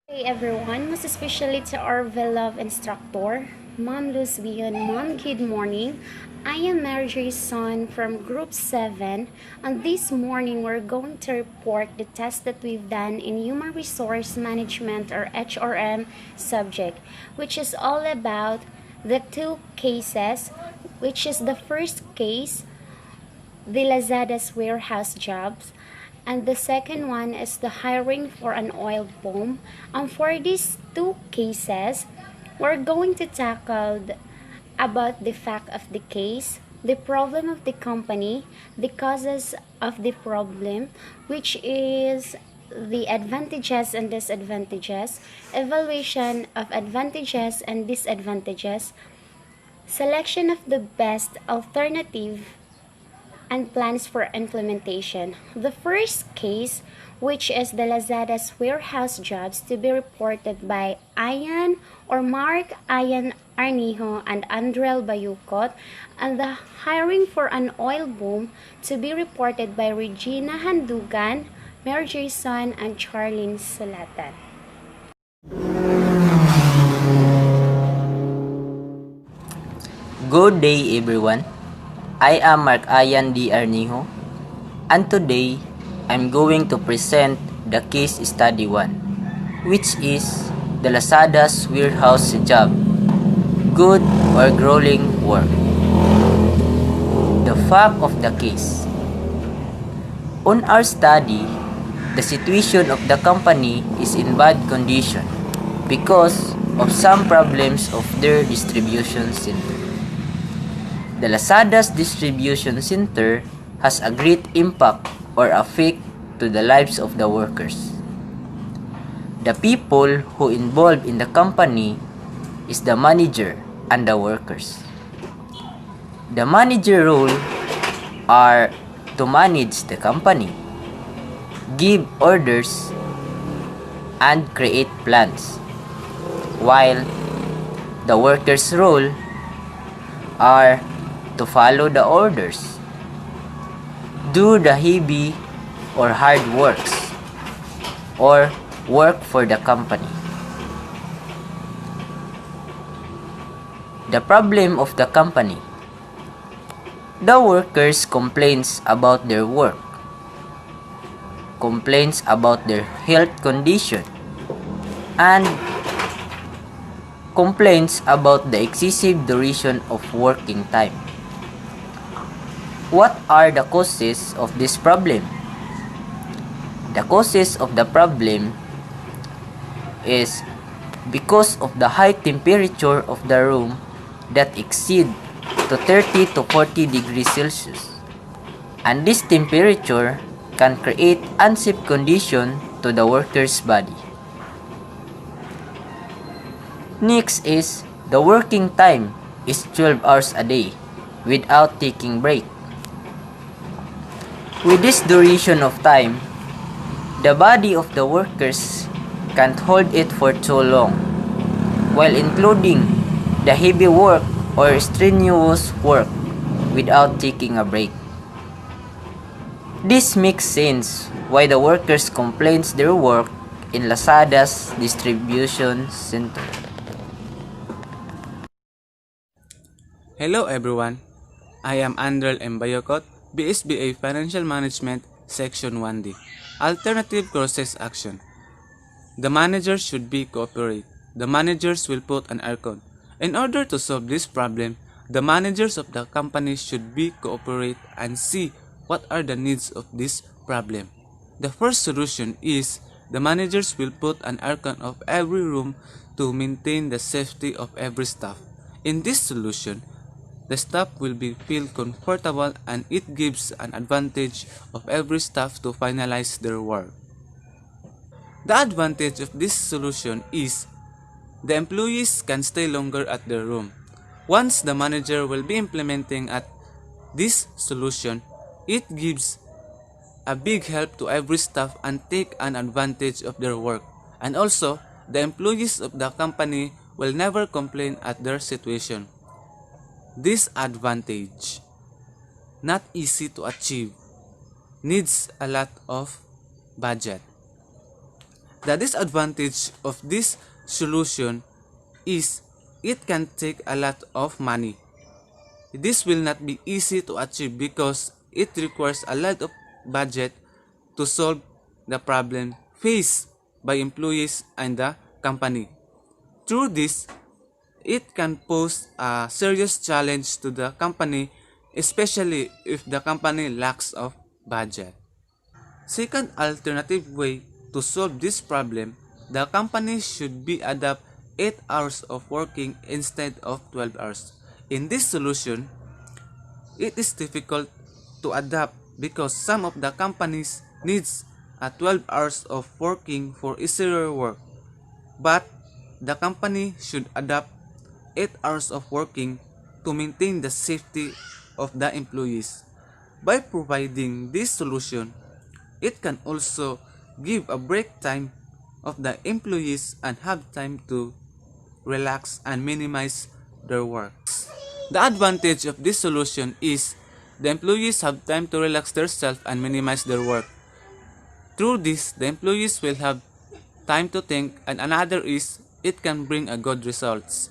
Hey everyone, most especially to our beloved instructor, Mom Lesbian. Mom, good morning. I am Marjorie's son from Group 7, and this morning we're going to report the test that we've done in Human Resource Management or HRM subject, which is all about the two cases, which is the first case, the Lazada's warehouse jobs, and the second one is the hiring for an oil boom. And for these two cases, we're going to tackle about the fact of the case, the problem of the company, the causes of the problem, which is the advantages and disadvantages, evaluation of advantages and disadvantages, selection of the best alternative and plans for implementation. The first case, which is the Lazada's warehouse jobs to be reported by Ian or Mark Ian Arnijo and Andrel Bayukot, and the hiring for an oil boom to be reported by Regina Handugan, Mary Jason, and Charlene Salatan. Good day everyone. I am Mark Ayan D. Arnijo, and today I'm going to present the case study 1, which is the Lazada's warehouse job, good or grueling work. The fact of the case. On our study, the situation of the company is in bad condition because of some problems of their distribution center. The Lazada's distribution center has a great impact or effect to the lives of the workers. The people who involved in the company is the manager and the workers. The manager role are to manage the company, give orders, and create plans, while the workers' role are to follow the orders, do the heavy or hard works, or work for the company. The problem of the company. The workers complains about their work, complains about their health condition, and complains about the excessive duration of working time. What are the causes of this problem? The causes of the problem is because of the high temperature of the room that exceed to 30 to 40 degrees Celsius. And this temperature can create unsafe condition to the worker's body. Next is the working time is 12 hours a day without taking break. With this duration of time, the body of the workers can't hold it for too long, while including the heavy work or strenuous work without taking a break. This makes sense why the workers complains their work in Lazada's distribution center. Hello everyone, I am Andrel M. Bayokot, BSBA Financial Management, Section 1D. Alternative Process Action. The managers should be cooperate. The managers will put an aircon. In order to solve this problem, the managers of the company should be cooperate and see what are the needs of this problem. The first solution is the managers will put an aircon of every room to maintain the safety of every staff. In this solution, the staff will feel comfortable and it gives an advantage of every staff to finalize their work. The advantage of this solution is the employees can stay longer at their room. Once the manager will be implementing at this solution, it gives a big help to every staff and take an advantage of their work. And also, the employees of the company will never complain at their situation. Disadvantage. Not easy to achieve. Needs a lot of budget. The disadvantage of this solution is it can take a lot of money. This will not be easy to achieve because it requires a lot of budget to solve the problem faced by employees and the company. Through this, it can pose a serious challenge to the company, especially if the company lacks of budget. Second alternative way to solve this problem, the company should be adapt 8 hours of working instead of 12 hours. In this solution, it is difficult to adapt because some of the companies needs a 12 hours of working for easier work, but the company should adapt 8 hours of working to maintain the safety of the employees. By providing this solution, it can also give a break time of the employees and have time to relax and minimize their works. The advantage of this solution is the employees have time to relax themselves and minimize their work. Through this, the employees will have time to think, and another is it can bring a good results.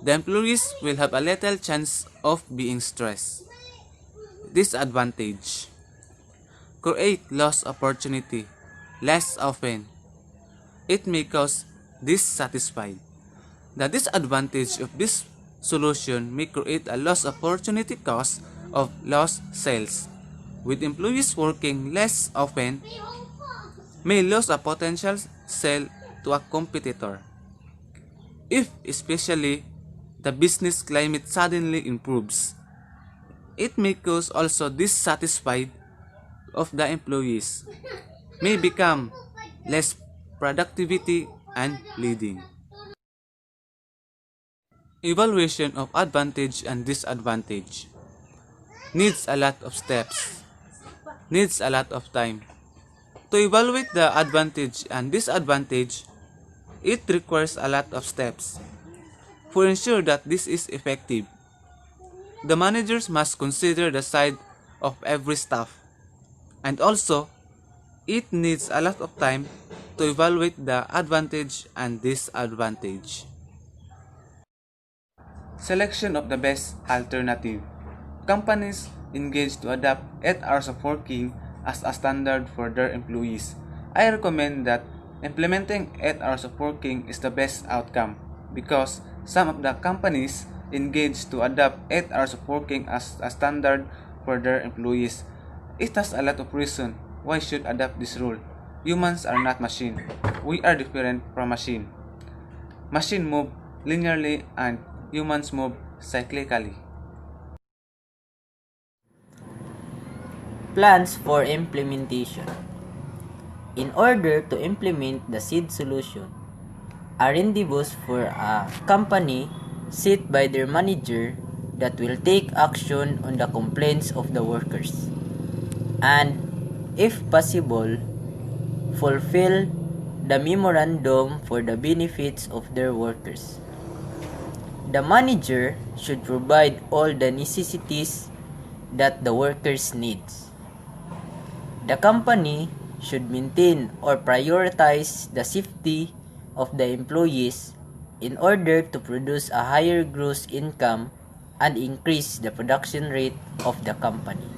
The employees will have a little chance of being stressed. Disadvantage: create lost opportunity. Less often, it may cause dissatisfied. The disadvantage of this solution may create a lost opportunity cost of lost sales. With employees working less often, may lose a potential sale to a competitor. If especially the business climate suddenly improves, it may cause also dissatisfied of the employees, may become less productivity and leading. Evaluation of advantage and disadvantage needs a lot of steps, needs a lot of time. To evaluate the advantage and disadvantage, it requires a lot of steps. For ensure that this is effective, the managers must consider the side of every staff, and also it needs a lot of time to evaluate the advantage and disadvantage. Selection of the best alternative. Companies engage to adopt 8 hours of working as a standard for their employees. I recommend that implementing 8 hours of working is the best outcome because some of the companies engage to adopt 8 hours of working as a standard for their employees. It has a lot of reason why should adopt this rule. Humans are not machine. We are different from machine. Machine move linearly and humans move cyclically. Plans for implementation. In order to implement the SEED solution, a rendezvous for a company set by their manager that will take action on the complaints of the workers and, if possible, fulfill the memorandum for the benefits of their workers. The manager should provide all the necessities that the workers needs. The company should maintain or prioritize the safety of the employees in order to produce a higher gross income and increase the production rate of the company.